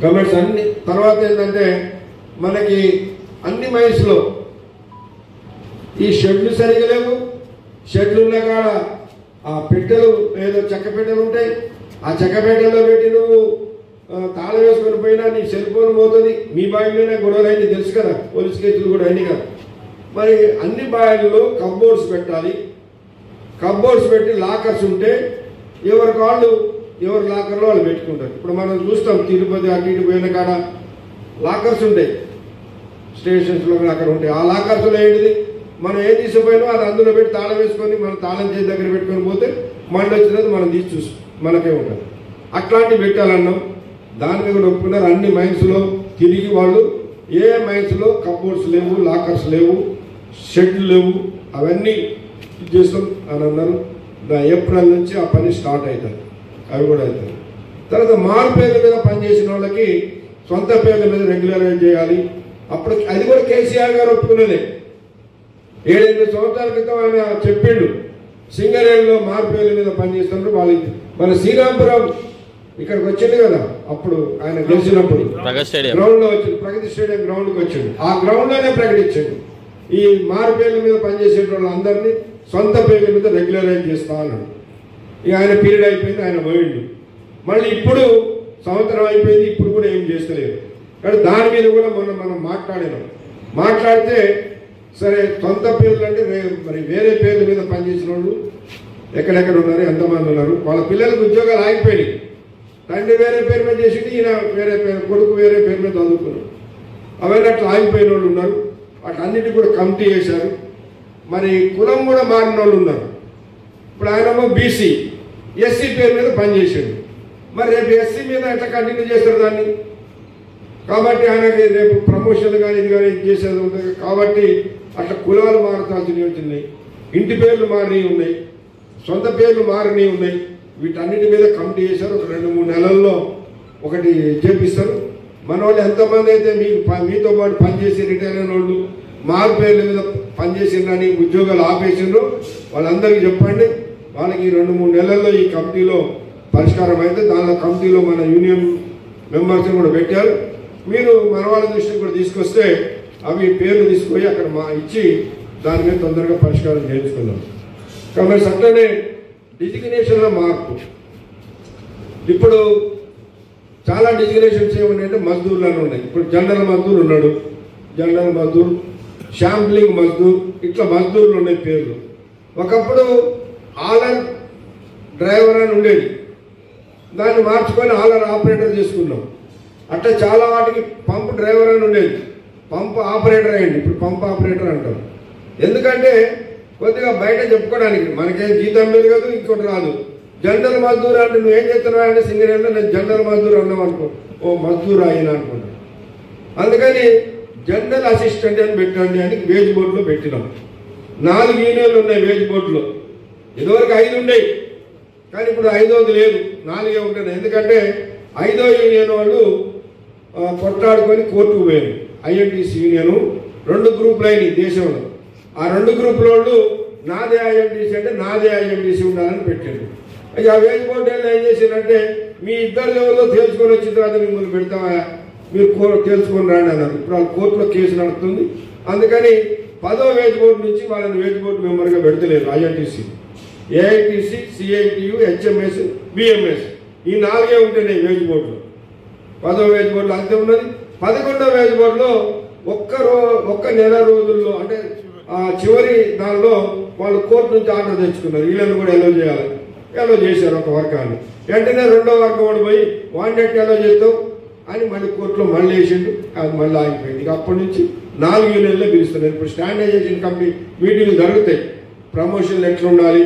Speaker 1: గవర్నమెంట్స్ అన్ని. తర్వాత ఏంటంటే మనకి అన్ని మైన్స్లో ఈ షెడ్లు సరిగా లేవు. షెడ్లు ఉన్న కాడ ఆ పెట్టెలు ఏదో చెక్క పెట్టెలు ఉంటాయి. ఆ చెక్క పెట్టెల్లో పెట్టి నువ్వు తాళం వేసుకొని పోయినా నీ సెల్ ఫోన్ పోతుంది. మీ బాయిలోనే గొడవలు అయింది తెలుసు కదా, పోలీస్ కేసులు కూడా అయినాయి కదా. మరి అన్ని బాయిల్లో కబ్బోర్డ్స్ పెట్టాలి. కబ్బోర్డ్స్ పెట్టి లాకర్స్ ఉంటే ఎవరి వాళ్ళు ఎవరి లాకర్లో వాళ్ళు పెట్టుకుంటారు. ఇప్పుడు మనం చూస్తాం తిరుపతి అటు ఇటు పోయిన కాడ లాకర్స్ ఉంటాయి, స్టేషన్స్లో అక్కడ ఉంటాయి. ఆ లాకర్స్లో ఏంటిది మనం ఏం తీసుకుపోయినా అది అందులో పెట్టి తాళం వేసుకొని మనం తాళం చేసి దగ్గర పెట్టుకొని పోతే మండి వచ్చినది మనం తీసి చూసి మనకే ఉంటుంది. అట్లాంటివి పెట్టాలన్నాం. దాని మీద కూడా ఒప్పుకున్నారు. అన్ని మైన్స్లో తిరిగి వాళ్ళు ఏ మైన్స్లో కబ్బోర్డ్స్ లేవు, లాకర్స్ లేవు, షెడ్లు లేవు, అవన్నీ చేస్తాం అని అన్నారు. ఏప్రిల్ నుంచి ఆ పని స్టార్ట్ అవుతుంది, అవి కూడా అవుతాయి. తర్వాత మారు పేర్ల మీద పనిచేసిన వాళ్ళకి సొంత పేర్ల మీద రెగ్యులరైజ్ చేయాలి. అప్పుడు అది కూడా కేసీఆర్ గారు ఒప్పుకున్నదే. 7-8 సంవత్సరాల క్రితం ఆయన చెప్పిండు సింగరేణిలో మారు పేర్ల మీద పనిచేస్తున్నారు వాళ్ళకి. మన శ్రీరాంపురం ఇక్కడికి వచ్చింది కదా, అప్పుడు ఆయన గెలిచినప్పుడు గ్రౌండ్ లో వచ్చింది, ప్రగతి స్టేడియం గ్రౌండ్ కి వచ్చింది. ఆ గ్రౌండ్ లోనే ప్రకటించండి ఈ మారు పేర్ల మీద పనిచేసే వాళ్ళందరినీ సొంత పేర్ల మీద రెగ్యులరైజ్ చేస్తా అన్నాడు. ఇక ఆయన పీరియడ్ అయిపోయింది, ఆయన పోయిండు. మళ్ళీ ఇప్పుడు సంవత్సరం అయిపోయింది, ఇప్పుడు కూడా ఏం చేస్తలేదు. కానీ దాని మీద కూడా మొన్న మనం మాట్లాడినాం. మాట్లాడితే సరే సొంత పేర్లు అంటే మరి వేరే పేర్ల మీద పనిచేసిన వాళ్ళు ఎక్కడెక్కడ ఉన్నారు, ఎంతమంది ఉన్నారు, వాళ్ళ పిల్లలకు ఉద్యోగాలు ఆగిపోయినాయి. తండ్రి వేరే పేరు మీద చేసింది, ఈయన వేరే పేరు, కొడుకు వేరే పేరు మీద చదువుకున్నారు. అవన్నీ అట్లా ఆగిపోయిన వాళ్ళు ఉన్నారు. అట్లన్నిటి కూడా కమిటీ చేశారు. మరి కులం కూడా మారిన వాళ్ళు ఉన్నారు. ఇప్పుడు ఆయనేమో బీసీ, ఎస్సీ పేరు మీద పనిచేసాడు. మరి రేపు ఎస్సీ మీద ఎట్లా కంటిన్యూ చేస్తారు దాన్ని? కాబట్టి ఆయనకి రేపు ప్రమోషన్లు కానీ ఇది కానీ చేసేది ఉంటుంది. కాబట్టి అట్లా కులాలు మారతాల్సినవి వచ్చినాయి, ఇంటి పేర్లు మారినవి ఉన్నాయి, సొంత పేర్లు మారినవి ఉన్నాయి. వీటన్నిటి మీద కమిటీ చేశారు. ఒక 2-3 నెలల్లో ఒకటి చేపిస్తారు. మన వాళ్ళు ఎంతమంది అయితే మీతో పాటు పనిచేసి రిటైర్ అయిన వాళ్ళు మారు పేర్ల మీద పనిచేసిందని ఉద్యోగాలు ఆపేసిండ్రు వాళ్ళందరికీ చెప్పండి. వాళ్ళకి 2-3 నెలల్లో ఈ కమిటీలో పరిష్కారం అయితే దానిలో కమిటీలో మన యూనియన్ మెంబర్స్ని కూడా పెట్టారు. మీరు మన వాళ్ళ దృష్టికి కూడా తీసుకొస్తే అవి పేర్లు తీసుకొని అక్కడ ఇచ్చి దాని మీద తొందరగా పరిష్కారం చేయించుకున్నాం. కాబట్టి అట్లనే డిజిగ్నేషన్లో మార్పు. ఇప్పుడు చాలా డిజిగ్నేషన్స్ ఏమున్నాయంటే మజ్దూర్లను ఉన్నాయి. ఇప్పుడు జనరల్ మజ్దూర్ ఉన్నాడు, జనరల్ మజ్దూర్, శాంప్లింగ్ మజ్దూర్, ఇట్లా మజ్దూర్లు ఉన్నాయి పేర్లు. ఒకప్పుడు ఆలర్ డ్రైవర్ అని ఉండేది, దాన్ని మార్చుకొని ఆలర్ ఆపరేటర్ చేసుకున్నాం. అట్లా చాలా వాటికి పంప్ డ్రైవర్ అని ఉండేది, పంప్ ఆపరేటర్ అయ్యింది. ఇప్పుడు పంప్ ఆపరేటర్ అంటారు. ఎందుకంటే కొద్దిగా బయట చెప్పుకోవడానికి మనకేం జీతం లేదు కదా, ఇంకోటి రాదు. జనరల్ మజ్దూర్ అంటే నువ్వేం చేస్తున్నావు అంటే సింగరేణిలో నేను జనరల్ మజ్దూర్ అన్నాం అనుకో, ఓ మజ్దూర్ అయినా అనుకుంటా. అందుకని జనరల్ అసిస్టెంట్ అని పెట్టండి అని వేజ్ బోర్డులో పెట్టినాం. 4 యూనియన్లు ఉన్నాయి వేజ్ బోర్డులో. ఇదివరకు 5 ఉన్నాయి, కానీ ఇప్పుడు 5వది లేదు, 4 ఉంటున్నాయి. ఎందుకంటే 5వ యూనియన్ వాళ్ళు కొట్లాడుకొని కోర్టుకు పోయారు. ఐఎన్టీసీ యూనియన్ 2 గ్రూపులు అయినాయి దేశంలో. ఆ 2 గ్రూపుల వాళ్ళు నాదే ఐఎన్టీసీ అంటే నాదే ఐఎన్టీసీ ఉండాలని పెట్టారు. ఆ వేజ్ బోర్డు ఏం చేసిందంటే మీ ఇద్దరు ఎవరిలో తేల్చుకొని వచ్చిన తర్వాత మిమ్మల్ని పెడతామా, మీరు తేల్చుకొని రాండి అన్నారు. ఇప్పుడు వాళ్ళ కోర్టులో కేసు నడుస్తుంది. అందుకని 10వ వేజ్ బోర్డు నుంచి వాళ్ళని వేజ్ బోర్డు మెంబర్గా పెడతలేరు. INTC, AITC, CITU, HMS, BMS ఈ 4 ఉంటున్నాయి వేజ్ బోర్డులో. 10వ వేజ్ బోర్డులో అంతే ఉన్నది. 11వ వేజ్ బోర్డులో ఒక్క నెల రోజుల్లో అంటే చివరి దానిలో వాళ్ళు కోర్టు నుంచి ఆర్డర్ తెచ్చుకున్నారు, వీళ్ళని కూడా ఎలో చేయాలి. ఎలో చేశారు ఒక వర్గాన్ని. వెంటనే 2వ వర్గం వాడు పోయి వాంటెడ్ ఎలో చేస్తావు అని మళ్ళీ కోర్టులో మళ్ళీ వేసిండు. అది మళ్ళీ ఆగిపోయింది. ఇక అప్పటి నుంచి 4 యూనియన్లే పిలుస్తున్నారు. ఇప్పుడు స్టాండర్డైజేషన్ కమిటీ మీటింగ్లు జరుగుతాయి. ప్రమోషన్లు ఎట్లా ఉండాలి,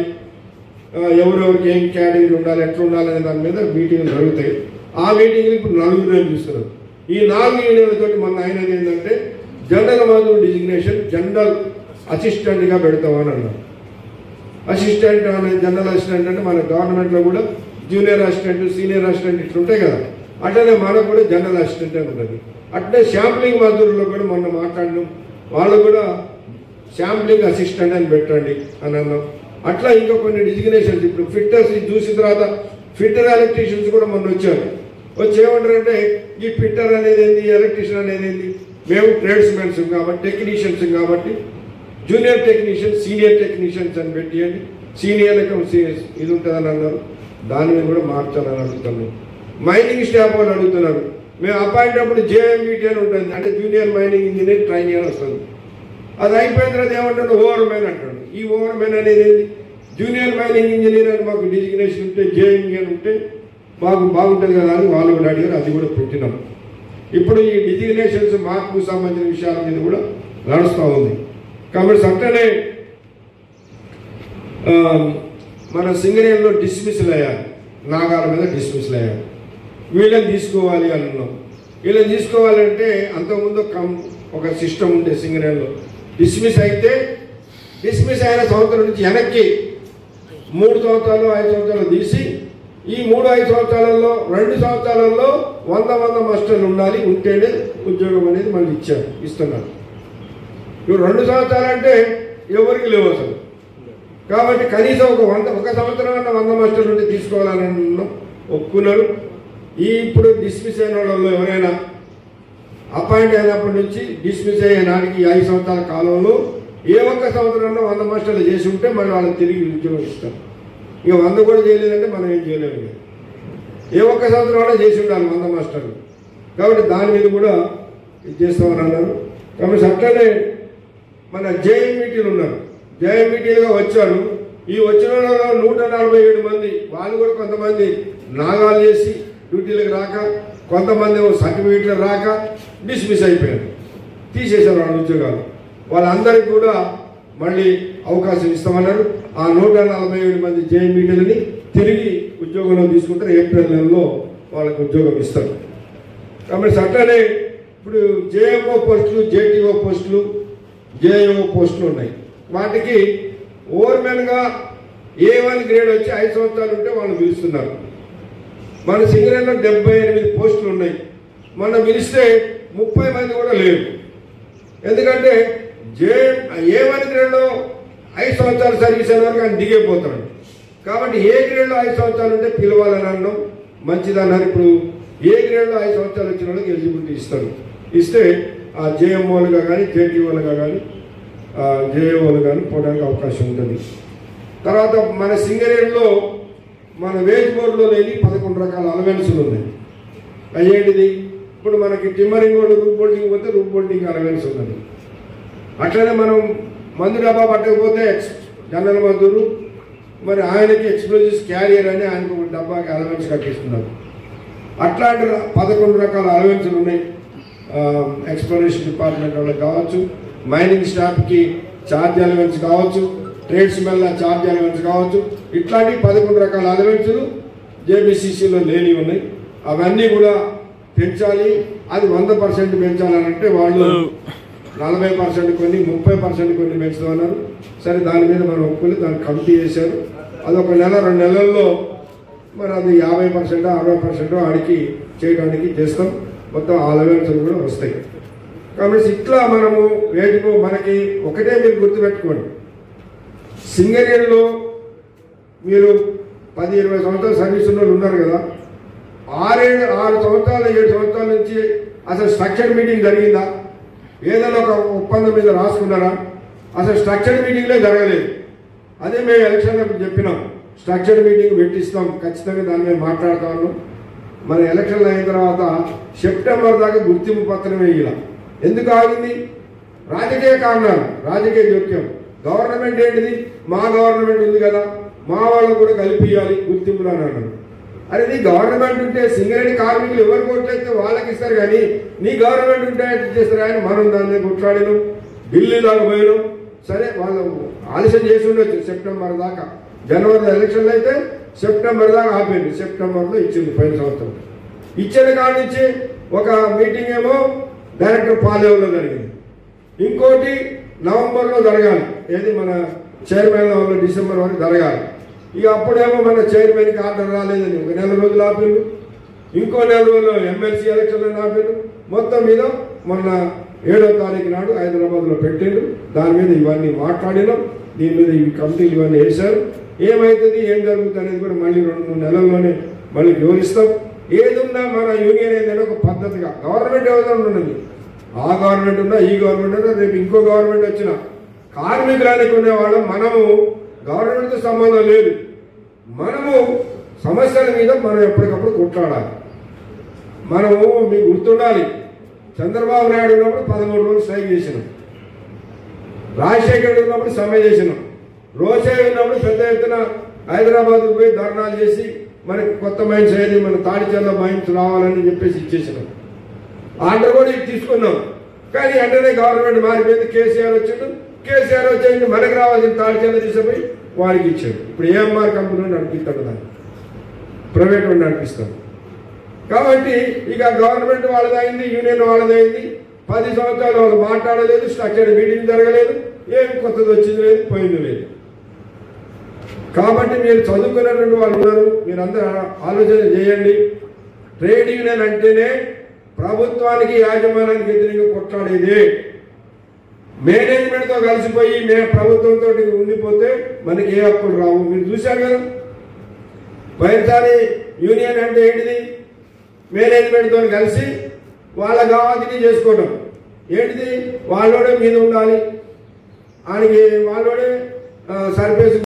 Speaker 1: ఎవరెవరికి ఏం కేటగిరీ ఉండాలి, ఎట్లా ఉండాలనే దాని మీద మీటింగ్లు జరుగుతాయి. ఆ మీటింగ్లు ఇప్పుడు 4 చూస్తున్నారు. ఈ 4 యూనియన్లతో మొన్న అయినది ఏంటంటే జనరల్ మజదూర్ డిజిగ్నేషన్ జనరల్ అసిస్టెంట్గా పెడతామని అన్నారు. అసిస్టెంట్ అనేది జనరల్ అసిస్టెంట్ అంటే మన గవర్నమెంట్లో కూడా జూనియర్ అసిస్టెంట్, సీనియర్ అసిస్టెంట్ ఇట్లా ఉంటాయి కదా, అట్లనే మనకు కూడా జనరల్ అసిస్టెంట్ అని ఉంటుంది. అట్లే శాంప్లింగ్ మజదూరులో కూడా మొన్న మాట్లాడినాం, వాళ్ళు కూడా శాంప్లింగ్ అసిస్టెంట్ అని పెట్టండి అని అన్నాం. అట్లా ఇంకా కొన్ని డిజిగ్నేషన్స్ ఇప్పుడు ఫిట్టర్స్ చూసిన తర్వాత ఫిట్టర్ ఎలక్ట్రీషియన్స్ కూడా మొన్న వచ్చారు. వచ్చి ఏమంటారంటే ఈ ఫిట్టర్ అనేది ఏంది, ఎలక్ట్రీషియన్ అనేది ఏంది, మేము ట్రేడ్స్మెన్స్ కాబట్టి టెక్నీషియన్స్ కాబట్టి జూనియర్ టెక్నీషియన్స్, సీనియర్ టెక్నీషియన్స్ అని పెట్టియండి, సీనియర్లకు ఇది ఉంటుందని అన్నారు. దాని మీద కూడా మార్చాలని అడుగుతున్నాం. మైనింగ్ స్టాఫ్ వాళ్ళు అడుగుతున్నారు, మేము అపాయింట్ అప్పుడు జేఎంఈటీ అని ఉంటుంది, అంటే జూనియర్ మైనింగ్ ఇంజనీర్ ట్రైనింగ్ అని వస్తుంది. అది అయిపోయిన తర్వాత ఏమంటాడు ఓవర్ మ్యాన్ అంటాడు. ఈ ఓవర్ మ్యాన్ అనేది ఏంటి, జూనియర్ మైనింగ్ ఇంజనీర్ అని మాకు డిజిగ్నేషన్ ఉంటే జేఎంఈ అని ఉంటే మాకు బాగుంటుంది కదా అని వాళ్ళు కూడా అడిగారు. అది కూడా పెట్టినాం. ఇప్పుడు ఈ డిజిగ్నేషన్స్ మార్పుకు సంబంధించిన విషయాల మీద కూడా నడుస్తూ ఉంది. కాబట్టి అట్లనే మన సింగరేణిలో డిస్మిస్లు అయ్యారు, నాగాల మీద డిస్మిస్లు అయ్యారు. వీళ్ళని తీసుకోవాలి అన్నాం. వీళ్ళని తీసుకోవాలంటే అంతకుముందు ఒక సిస్టమ్ ఉండే సింగరేణిలో. డిస్మిస్ అయిన సంవత్సరం నుంచి వెనక్కి 3 సంవత్సరాలు 5 సంవత్సరాలు తీసి ఈ 3-5 సంవత్సరాలలో 2 సంవత్సరాలలో 100 మాస్టర్లు ఉండాలి, ఉంటేనే ఉద్యోగం అనేది మళ్ళీ ఇస్తున్నారు. ఇప్పుడు 2 సంవత్సరాలు అంటే ఎవరికి లేవు అసలు. కాబట్టి కనీసం ఒక సంవత్సరం అన్న 100 మాస్టర్లు ఉంటే తీసుకోవాలని ఒప్పుకున్నారు. ఇప్పుడు డిస్మిస్ అయిన వాళ్ళలో ఎవరైనా అపాయింట్ అయినప్పటి నుంచి డిస్మిస్ అయ్యే నాటికి 5 సంవత్సరాల కాలంలో ఏ ఒక్క సంవత్సరంలో 100 మాస్టర్లు చేసి ఉంటే మరి వాళ్ళకి తిరిగి ఉద్యోగం ఇస్తాం. ఇక 100 కూడా చేయలేదంటే మనం ఏం చేయలేము. ఏ ఒక్క సంవత్సరం కూడా చేసి ఉండాలి 100 మాస్టర్లు. కాబట్టి దాని మీద కూడా ఇది చేస్తామని అన్నారు. కాబట్టి అట్లనే మన జేఎంఈటీలు ఉన్నారు, జేఎంఈటీలుగా వచ్చారు. ఈ వచ్చిన వాళ్ళలో 147 మంది వాళ్ళు కూడా కొంతమంది నాగాలు చేసి డ్యూటీలకు రాక, కొంతమంది సర్టిఫికేట్లు రాక డిస్మిస్ అయిపోయారు, తీసేశారు వాళ్ళ ఉద్యోగాలు. వాళ్ళందరికీ కూడా మళ్ళీ అవకాశం ఇస్తామన్నారు. ఆ 147 మంది జేఎంఈటీలని తిరిగి ఉద్యోగంలో తీసుకుంటారు. ఏప్రిల్ నెలలో వాళ్ళకి ఉద్యోగం ఇస్తారు. కాబట్టి అట్లనే ఇప్పుడు జేఎంఓ పోస్టులు, జేటీఓ పోస్టులు, జేఏఓ పోస్టులు ఉన్నాయి. వాటికి ఓవర్మెన్గా A1 గ్రేడ్ వచ్చి 5 సంవత్సరాలు ఉంటే వాళ్ళు పిలుస్తున్నారు. మన సింగరేణిలో 78 పోస్టులు ఉన్నాయి. మనం పిలిస్తే 30 మంది కూడా లేరు. ఎందుకంటే A1 గ్రేడ్లో 5 సంవత్సరాలు సర్వీస్ అయిన వరకు ఆయన దిగైపోతాడు. కాబట్టి ఏ గ్రేడ్లో 5 సంవత్సరాలు ఉంటే పిలవాలని అన్నాం, మంచిదన్నారు. ఇప్పుడు ఏ గ్రేడ్లో 5 సంవత్సరాలు వచ్చిన వాళ్ళకి ఎలిజిబిలిటీ ఇస్తారు. ఇస్తే ఆ జేఎంఓలుగా కానీ, జేటీఓలుగా కానీ, జేఏఓలు కానీ పోవడానికి అవకాశం ఉంటుంది. తర్వాత మన సింగరేణిలో మన వేజ్ బోర్డులో లేని 11 రకాల అలవెన్సులు ఉన్నాయి. అయ్యేటిది ఇప్పుడు మనకి టిమ్మరింగ్ వాళ్ళు రూప్ బోల్డింగ్ పోతే రూప్ బోల్డింగ్ అలవెన్స్ ఉన్నది. అట్లనే మనం మందు డబ్బా పట్టకపోతే జనరల్ మజదూరు మరి ఆయనకి ఎక్స్ప్లోజివ్స్ క్యారియర్ అని ఆయనకు ఒక డబ్బాకి అలవెన్స్ కట్టిస్తున్నారు. అట్లాంటి 11 రకాల అలవెన్సులు ఉన్నాయి. ఎక్స్ప్లోరేషన్ డిపార్ట్మెంట్ వాళ్ళకి కావచ్చు, మైనింగ్ స్టాఫ్కి ఛార్జ్ అలవెన్స్ కావచ్చు, ట్రేడ్స్మెన్ల ఛార్జ్ అలవెన్స్ కావచ్చు. ఇట్లాంటి 11 రకాల అలవెన్సులు జేబీసీసీలో లేని ఉన్నాయి. అవన్నీ కూడా పెంచాలి. అది 100% పెంచాలనంటే వాళ్ళు 40% కొన్ని, 30% కొన్ని పెంచుతామన్నారు. సరే, దాని మీద మనం ఒప్పుకొని దాన్ని కమిటీ చేశారు. అదొక నెల 2 నెలల్లో మరి అది 50% 60% ఆడికి చేయడానికి చేస్తాం. మొత్తం ఆ అలవెన్సులు కూడా వస్తాయి. కాబట్టి ఇట్లా మనము వేటికో మనకి ఒకటే మీరు గుర్తుపెట్టుకోండి, సింగరేణిలో మీరు 10-20 సంవత్సరాలు సర్వీస్ ఉన్న వాళ్ళు ఉన్నారు కదా, 6 సంవత్సరాలు 7 సంవత్సరాల నుంచి అసలు స్ట్రక్చర్ మీటింగ్ జరిగిందా? ఏదైనా ఒక ఒప్పందం మీద రాసుకున్నారా? అసలు స్ట్రక్చర్ మీటింగ్లే జరగలేదు. అదే మేము ఎలక్షన్లకు చెప్పినాం, స్ట్రక్చర్ మీటింగ్ పెట్టిస్తాం, ఖచ్చితంగా దాని మీద మాట్లాడుతా ఉన్నాం. మన ఎలక్షన్లు అయిన తర్వాత సెప్టెంబర్ దాకా గుర్తింపు పత్రం వేయాల. ఎందుకు ఆగింది? రాజకీయ కారణాలు, రాజకీయ జోక్యం. గవర్నమెంట్ ఏంటిది? మా గవర్నమెంట్ ఉంది కదా, మా వాళ్ళు కూడా కలిపియాలి గుర్తింపులు అని అన్నాడు. అరే, నీ గవర్నమెంట్ ఉంటే సింగరేణి కార్మికులు ఎవరు కొట్టేస్తే వాళ్ళకి ఇస్తారు, కానీ నీ గవర్నమెంట్ ఉంటే చేస్తారు. ఆయన మనం దాన్ని కొట్లాడినాం, ఢిల్లీ దాకా పోయినాం. సరే, వాళ్ళు ఆలస్యం చేసి ఉండొచ్చు సెప్టెంబర్ దాకా, జనవరిలో ఎలక్షన్లు అయితే సెప్టెంబర్ దాకా ఆపింది. సెప్టెంబర్లో ఇచ్చింది పోయిన సంవత్సరం. ఇచ్చిన కాడి నుంచి ఒక మీటింగ్ ఏమో డైరెక్టర్ పాలేవులో జరిగింది, ఇంకోటి నవంబర్లో జరగాలి, ఏది మన చైర్మన్ లెవెల్లో డిసెంబర్ వరకు జరగాలి. ఇక అప్పుడేమో మన చైర్మన్కి ఆర్డర్ రాలేదని ఒక నెల రోజులు ఆపిండు, ఇంకో నెల రోజుల్లో ఎమ్మెల్సీ ఎలక్షన్లను ఆపిండు. మొత్తం మీద మొన్న 7వ తారీఖు నాడు హైదరాబాద్లో పెట్టిండు. దాని మీద ఇవన్నీ మాట్లాడినాం, దీని మీద ఈ కమిటీలు ఇవన్నీ వేశారు. ఏమవుతుంది ఏం జరుగుతుంది అనేది కూడా మళ్ళీ 2-3 నెలల్లోనే మళ్ళీ వివరిస్తాం. ఏదున్నా మన యూనియన్ ఏంటంటే ఒక పద్ధతిగా గవర్నమెంట్ ఏదైనా ఉన్నది, ఆ గవర్నమెంట్ ఉన్నా ఈ గవర్నమెంట్ ఉన్నా రేపు ఇంకో గవర్నమెంట్ వచ్చినా కార్మికురానికి ఉండేవాళ్ళం. మనము గవర్నమెంట్తో సంబంధం లేదు, మనము సమస్యల మీద మనం ఎప్పటికప్పుడు కొట్లాడాలి. మనము మీకు గుర్తుండాలి, చంద్రబాబు నాయుడు ఉన్నప్పుడు 13 రోజులు స్ట్రైక్ చేసినాం, రాజశేఖర్ ఉన్నప్పుడు సమ్మె చేసినాం, రోషే ఉన్నప్పుడు పెద్ద ఎత్తున హైదరాబాద్కు పోయి ధర్నాలు చేసి మనకి కొత్త మైన్స్ ఏది మన తాడిచర్ల మైన్స్ రావాలని చెప్పేసి ఇచ్చేసినాం. ఆర్డర్ కూడా తీసుకున్నాం. కానీ వెంటనే గవర్నమెంట్ మారిపోయింది, కేసీఆర్ వచ్చిండు. కేసీఆర్ వచ్చేయండి మనకు రావాల్సిన తాడిచర్ల తీసుకుపోయి వారికి ఇచ్చాడు. ఇప్పుడు ఏఎంఆర్ కంపెనీ నడిపిస్తాడు, దాన్ని ప్రైవేట్ వాడిని నడిపిస్తాడు. కాబట్టి ఇక గవర్నమెంట్ వాళ్ళదైంది, యూనియన్ వాళ్ళదైంది. 10 సంవత్సరాలు వాళ్ళు మాట్లాడలేదు, స్ట్రక్చర్ మీటింగ్ జరగలేదు, ఏం కొత్తది వచ్చింది లేదు, పోయింది లేదు. కాబట్టి మీరు చదువుకున్నటువంటి వాళ్ళు ఉన్నారు, మీరందరూ ఆలోచన చేయండి. ట్రేడ్ యూనియన్ అంటేనే ప్రభుత్వానికి యాజమాన్యానికి వ్యతిరేకంగా కొట్లాడేది. మేనేజ్మెంట్తో కలిసిపోయి ప్రభుత్వంతో ఉండిపోతే మనకి ఏ హక్కులు రావు. మీరు చూశారు కదా, పోయినసారి యూనియన్ అంటే ఏంటిది, మేనేజ్మెంట్తో కలిసి వాళ్ళ కావాల్సింది చేసుకోవడం. ఏంటిది, వాళ్ళోడే మీద ఉండాలి, ఆయనకి వాళ్ళోడే సర్ఫేస్